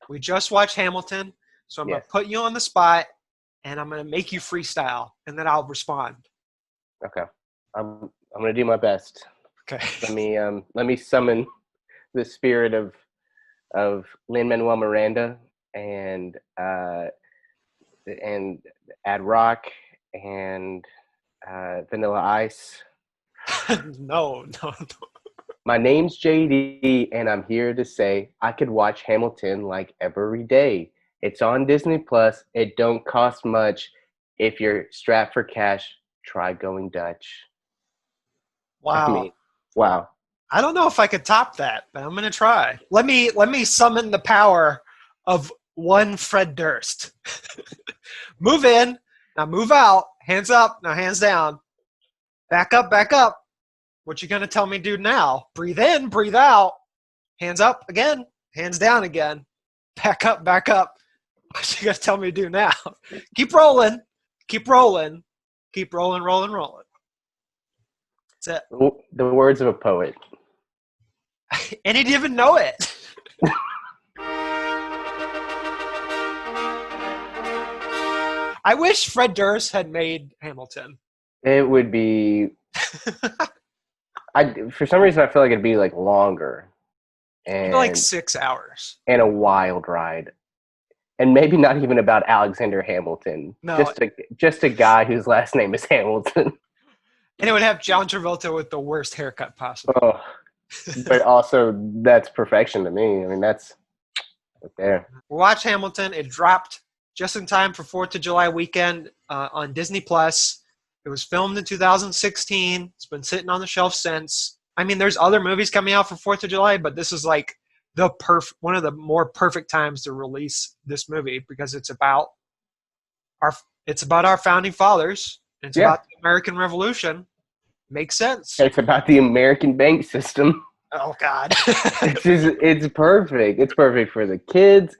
We just watched Hamilton, so I'm going Yes. to put you on the spot, and I'm going to make you freestyle, and then I'll respond. Okay. I'm gonna do my best. Okay. Let me summon the spirit of Lin-Manuel Miranda and add rock and Vanilla Ice. No. My name's JD, and I'm here to say I could watch Hamilton like every day. It's on Disney Plus. It don't cost much. If you're strapped for cash, try going Dutch. I Wow. mean, wow. I don't know if I could top that, but I'm going to try. Let me summon the power of one Fred Durst. Move in, now move out. Hands up, now hands down. Back up, back up. What you going to tell me to do now? Breathe in, breathe out. Hands up again, hands down again. Back up, back up. What you going to tell me to do now? Keep rolling, keep rolling, keep rolling, rolling, rolling. That's it. The words of a poet. And he didn't even know it. I wish Fred Durst had made Hamilton. It would be. For some reason, I feel like it'd be like longer, and Like 6 hours. and a wild ride, and maybe not even about Alexander Hamilton. No. Just a guy whose last name is Hamilton. And it would have John Travolta with the worst haircut possible. Oh, but also that's perfection to me. I mean, that's right there. Watch Hamilton. It dropped just in time for 4th of July weekend on Disney Plus. It was filmed in 2016. It's been sitting on the shelf since. I mean, there's other movies coming out for 4th of July, but this is like one of the more perfect times to release this movie because it's about our founding fathers. It's about the American Revolution. Makes sense. It's about the American bank system. Oh God. It's perfect. It's perfect for the kids.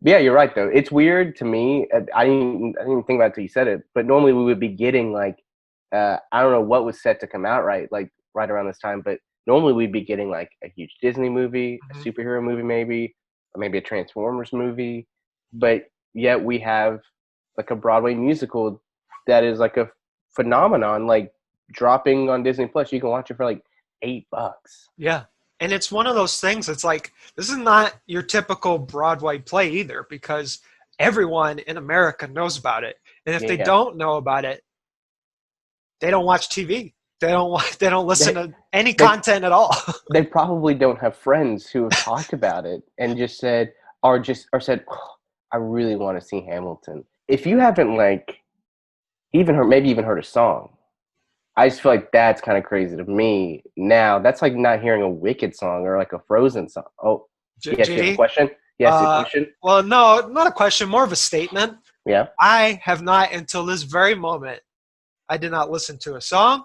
Yeah, you're right though. It's weird to me. I didn't even think about it till you said it. But normally we would be getting like, I don't know what was set to come out right around this time. But normally we'd be getting like a huge Disney movie, a superhero movie, maybe, or maybe a Transformers movie. But yet we have like a Broadway musical that is like a phenomenon, like dropping on Disney Plus. You can watch it for like $8. Yeah. And it's one of those things, it's like, this is not your typical Broadway play either, because everyone in America knows about it. And if they don't know about it, they don't watch TV. They don't listen to any content at all. They probably don't have friends who have talked about it and just said, said, oh, I really want to see Hamilton. If you haven't like even heard a song, I just feel like that's kind of crazy to me now. That's like not hearing a Wicked song or like a Frozen song. Oh, yes, you have a question? Yes, a question? Well, no, not a question, more of a statement. Yeah. I have not, until this very moment, I did not listen to a song.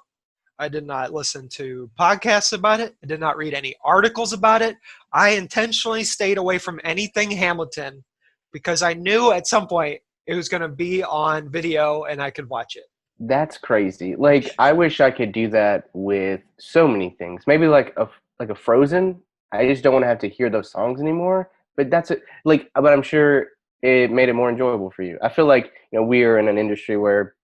I did not listen to podcasts about it. I did not read any articles about it. I intentionally stayed away from anything Hamilton because I knew at some point it was going to be on video and I could watch it. That's crazy. Like, I wish I could do that with so many things. Maybe like a Frozen. I just don't want to have to hear those songs anymore. But that's it. Like, but I'm sure it made it more enjoyable for you. I feel like, we are in an industry where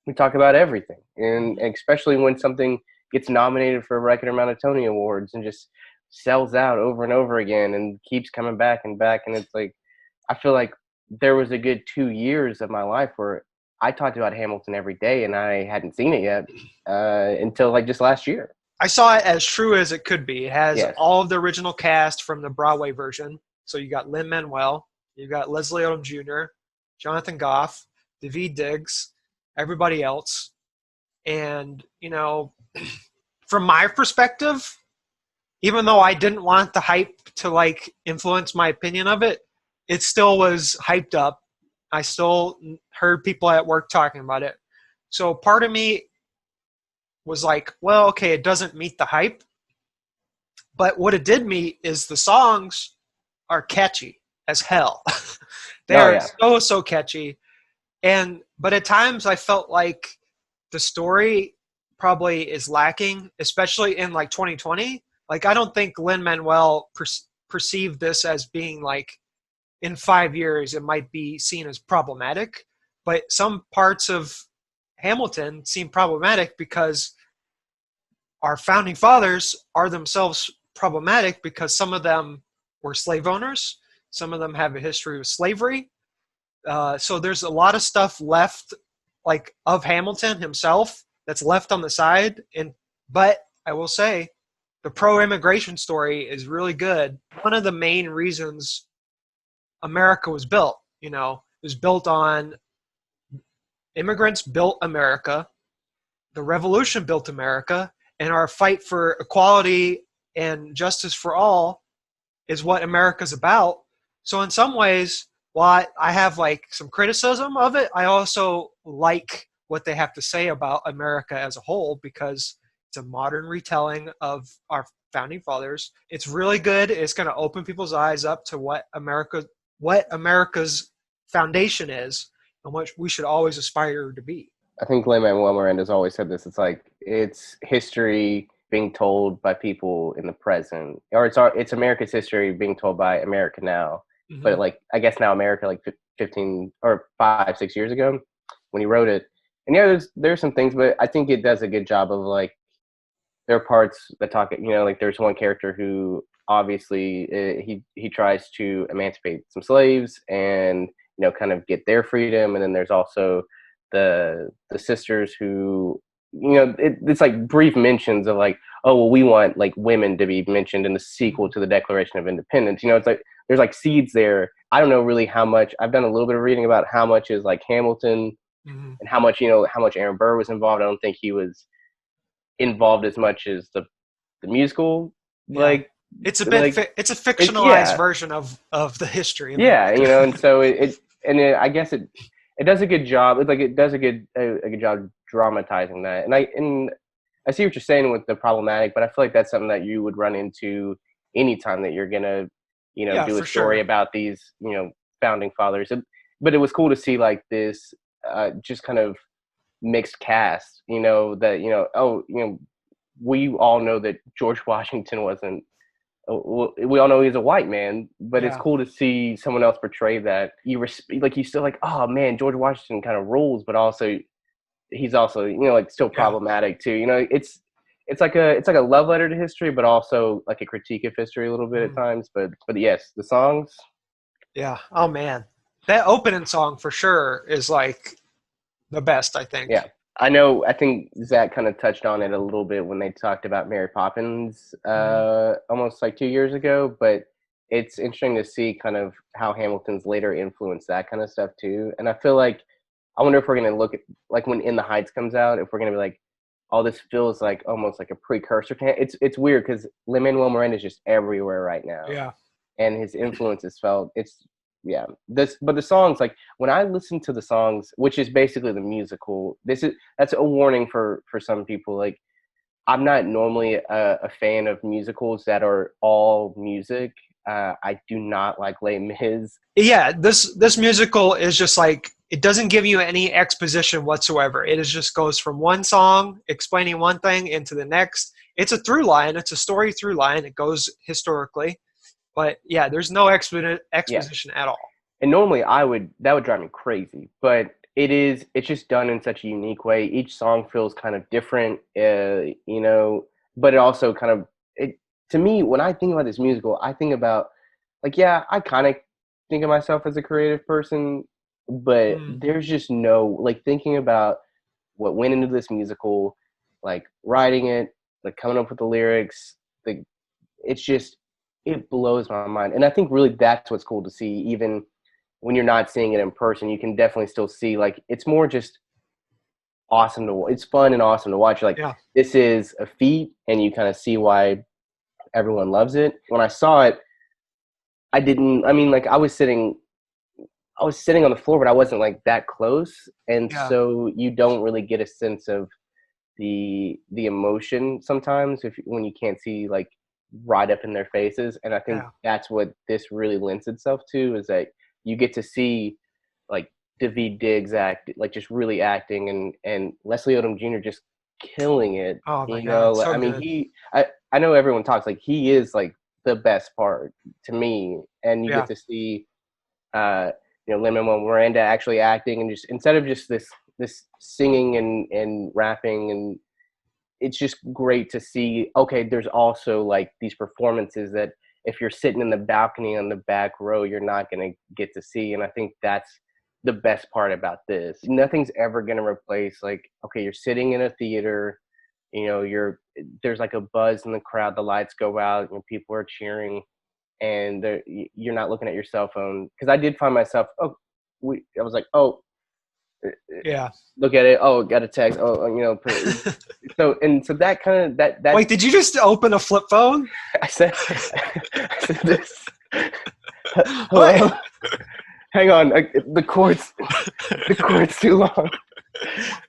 we talk about everything, and especially when something gets nominated for a record amount of Tony Awards and just sells out over and over again and keeps coming back and back. And it's like, I feel like there was a good 2 years of my life where I talked about Hamilton every day, and I hadn't seen it yet until like just last year. I saw it as true as it could be. It has all of the original cast from the Broadway version. So you got Lin-Manuel, you got Leslie Odom Jr., Jonathan Goff, Daveed Diggs, everybody else. And, from my perspective, even though I didn't want the hype to like influence my opinion of it, it still was hyped up. I still heard people at work talking about it. So part of me was like, well, okay, it doesn't meet the hype. But what it did meet is the songs are catchy as hell. They are so catchy. But at times I felt like the story probably is lacking, especially in like 2020. Like, I don't think Lin-Manuel perceive this as being like in 5 years it might be seen as problematic, but some parts of Hamilton seem problematic because our founding fathers are themselves problematic because some of them were slave owners, some of them have a history of slavery. So there's a lot of stuff left, like of Hamilton himself, that's left on the side. But I will say, the pro-immigration story is really good. One of the main reasons America was built, it was built on immigrants built America, the Revolution built America, and our fight for equality and justice for all is what America's about. So in some ways, while I have like some criticism of it, I also like what they have to say about America as a whole because it's a modern retelling of our founding fathers. It's really good. It's going to open people's eyes up to what America's foundation is and what we should always aspire to be. I think lin-manuel Miranda's always said this. It's like it's history being told by people in the present, or it's America's history being told by America now. Mm-hmm. But like I guess now America like 15 or 5-6 years ago when he wrote it. And yeah, there's some things, but I think it does a good job of like there are parts that talk. Like there's one character who obviously he tries to emancipate some slaves and kind of get their freedom, and then there's also the sisters who it's like brief mentions of like, oh well, we want like women to be mentioned in the sequel to the Declaration of Independence. It's like there's like seeds there. I don't know really how much. I've done a little bit of reading about how much is like Hamilton mm-hmm. and how much Aaron Burr was involved. I don't think he was involved as much as the musical. Yeah. Like it's a bit it's a fictionalized version of the history. Yeah, and so I guess it does a good job. It does a good job dramatizing that. And I see what you're saying with the problematic, but I feel like that's something that you would run into anytime that you're gonna, do a story about these, founding fathers. But it was cool to see like this just kind of mixed cast. That we all know that George Washington wasn't. We all know he's a white man, but it's cool to see someone else portray that. You still like, oh man, George Washington kind of rules, but also he's also like still problematic too. It's like a love letter to history, but also like a critique of history a little bit at times. But yes, the songs. Yeah. Oh man, that opening song for sure is like the best, I think. Yeah. I think Zach kind of touched on it a little bit when they talked about Mary Poppins almost like 2 years ago, but it's interesting to see kind of how Hamilton's later influenced that kind of stuff too. And I feel like, I wonder if we're going to look at, like when In the Heights comes out, if we're going to be like, oh, this feels like almost like a precursor to it's weird because lin-manuel Miranda is just everywhere right now. Yeah. And his influence is felt. But the songs, like when I listen to the songs, which is basically the musical, that's a warning for some people. Like I'm not normally a fan of musicals that are all music. I do not like Les Mis. Yeah, this musical is just like, it doesn't give you any exposition whatsoever. It just goes from one song explaining one thing into the next. It's a through line. It's a story through line. It goes historically. But yeah, there's no exposition at all. And normally that would drive me crazy, but it's just done in such a unique way. Each song feels kind of different, but it also kind of, to me, when I think about this musical, I think about like, yeah, I kind of think of myself as a creative person, but there's just no, like thinking about what went into this musical, like writing it, like coming up with the lyrics, like it blows my mind. And I think really that's what's cool to see. Even when you're not seeing it in person, you can definitely still see, like, it's more just awesome it's fun and awesome to watch. Like, This is a feat, and you kind of see why everyone loves it. When I saw it, I was sitting on the floor, but I wasn't like that close. And so you don't really get a sense of the emotion sometimes when you can't see like right up in their faces. And I think that's what this really lends itself to, is that you get to see like Daveed Diggs act, like just really acting, and Leslie Odom Jr. just killing it. Oh my God, so I mean, I know everyone talks like he is like the best part to me. And you get to see, Lin-Manuel Miranda actually acting, and just instead of just this singing and rapping, and it's just great to see. Okay, there's also like these performances that if you're sitting in the balcony on the back row, you're not going to get to see. And I think that's the best part about this. Nothing's ever going to replace, like, okay, you're sitting in a theater, there's like a buzz in the crowd, the lights go out, people are cheering, and you're not looking at your cell phone. Because I did find myself, I was like, yeah, look at it. Oh, got a text. So that kind of that. Wait, did you just open a flip phone? I said this. Hello. Hang on, the cord's too long.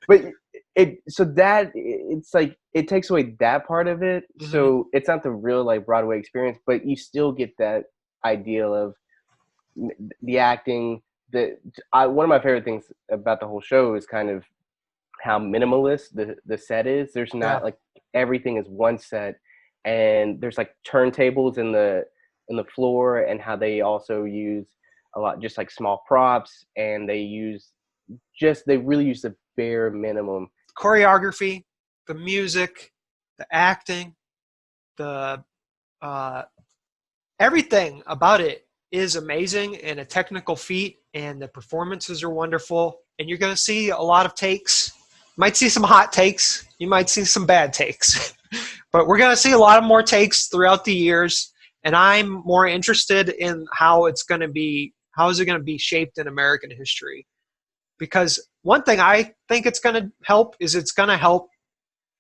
But it's like it takes away that part of it. Mm-hmm. So it's not the real like Broadway experience, but you still get that ideal of the acting. One of my favorite things about the whole show is kind of how minimalist the set is. There's not like everything is one set, and there's like turntables in the floor, and how they also use a lot just like small props, and they really use the bare minimum. Choreography, the music, the acting, the everything about it is amazing and a technical feat, and the performances are wonderful, and you're going to see a lot of takes. You might see some hot takes, you might see some bad takes, but we're going to see a lot of more takes throughout the years, and I'm more interested in how is it going to be shaped in American history. Because one thing I think it's going to help is it's going to help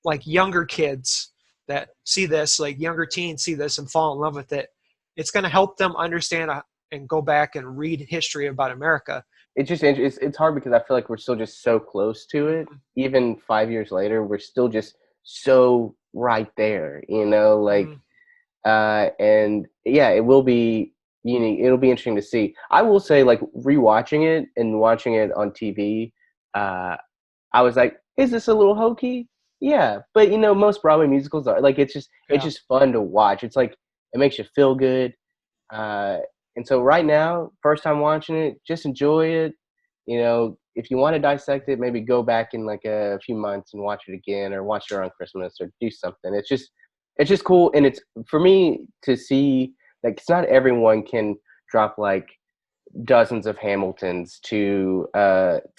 like younger kids that see this, like younger teens see this and fall in love with it. It's going to help them understand and go back and read history about America. It's hard because I feel like we're still just so close to it. Even 5 years later, we're still just so right there, and yeah, it will be. It'll be interesting to see. I will say, like, rewatching it and watching it on TV, I was like, is this a little hokey? Yeah. But, most Broadway musicals are. Like, it's just fun to watch. It's like, it makes you feel good. And so right now, first time watching it, just enjoy it. If you want to dissect it, maybe go back in like a few months and watch it again, or watch it around Christmas, or do something. It's just cool. And it's, for me to see, like, it's not everyone can drop like dozens of Hamiltons to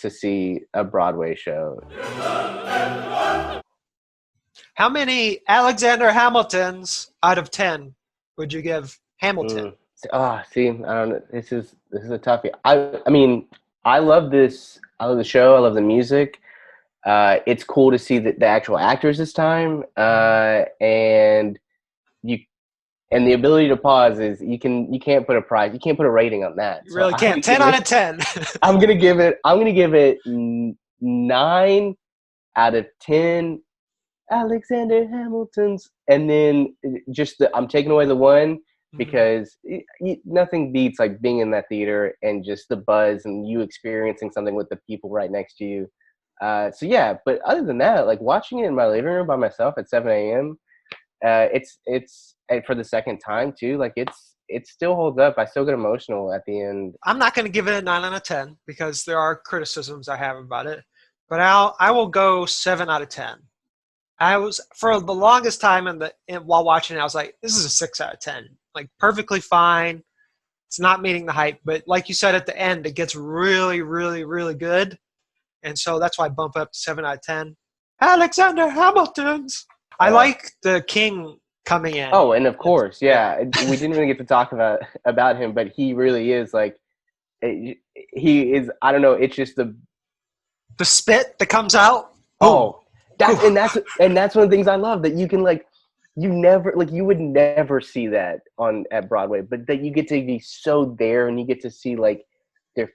see a Broadway show. How many Alexander Hamiltons out of 10 would you give Hamilton? See, I don't know. This is a toughie. I mean, I love this. I love the show. I love the music. It's cool to see the actual actors this time, and the ability to pause is you can't put a price. You can't put a rating on that. You really can't. 10 out of 10. I'm gonna give it 9 out of 10 Alexander Hamiltons, and then I'm taking away the 1 because nothing beats like being in that theater and just the buzz and you experiencing something with the people right next to you. So yeah, but other than that, like watching it in my living room by myself at 7 a.m. It's for the second time too. Like it still holds up. I still get emotional at the end. I'm not going to give it a 9 out of 10 because there are criticisms I have about it, but I will go 7 out of 10. I was, for the longest time while watching it, I was like, this is a 6 out of 10. Like perfectly fine. It's not meeting the hype, but like you said at the end, it gets really, really, really good. And so that's why I bump up to 7 out of 10. Alexander Hamilton's. I like the King coming in. Oh, and of course, yeah. We didn't really get to talk about him, but he really is like, he is, I don't know, it's just the spit that comes out. Oh, that's one of the things I love, that you can like, you would never see that at Broadway, but that you get to be so there and you get to see like the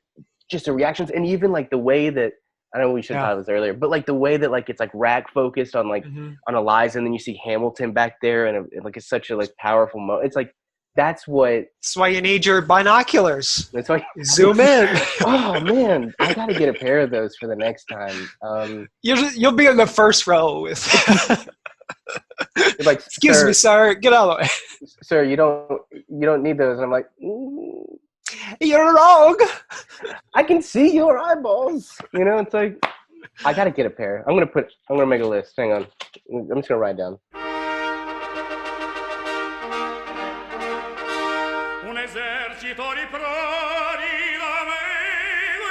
reactions, and even like the way that, I know we should have thought of this earlier, but like the way that like it's like rack focused on like on Eliza, and then you see Hamilton back there, and like it's such a like powerful moment. It's like that's why you need your binoculars. That's why zoom in. Oh man, I gotta get a pair of those for the next time. You'll be in the first row with. like, excuse me, sir, get out of the way. Sir, you don't need those. And I'm like, you're wrong. I can see your eyeballs. You know, it's like, I gotta get a pair. I'm gonna make a list. Hang on, I'm just gonna write down. Un esercito di prodi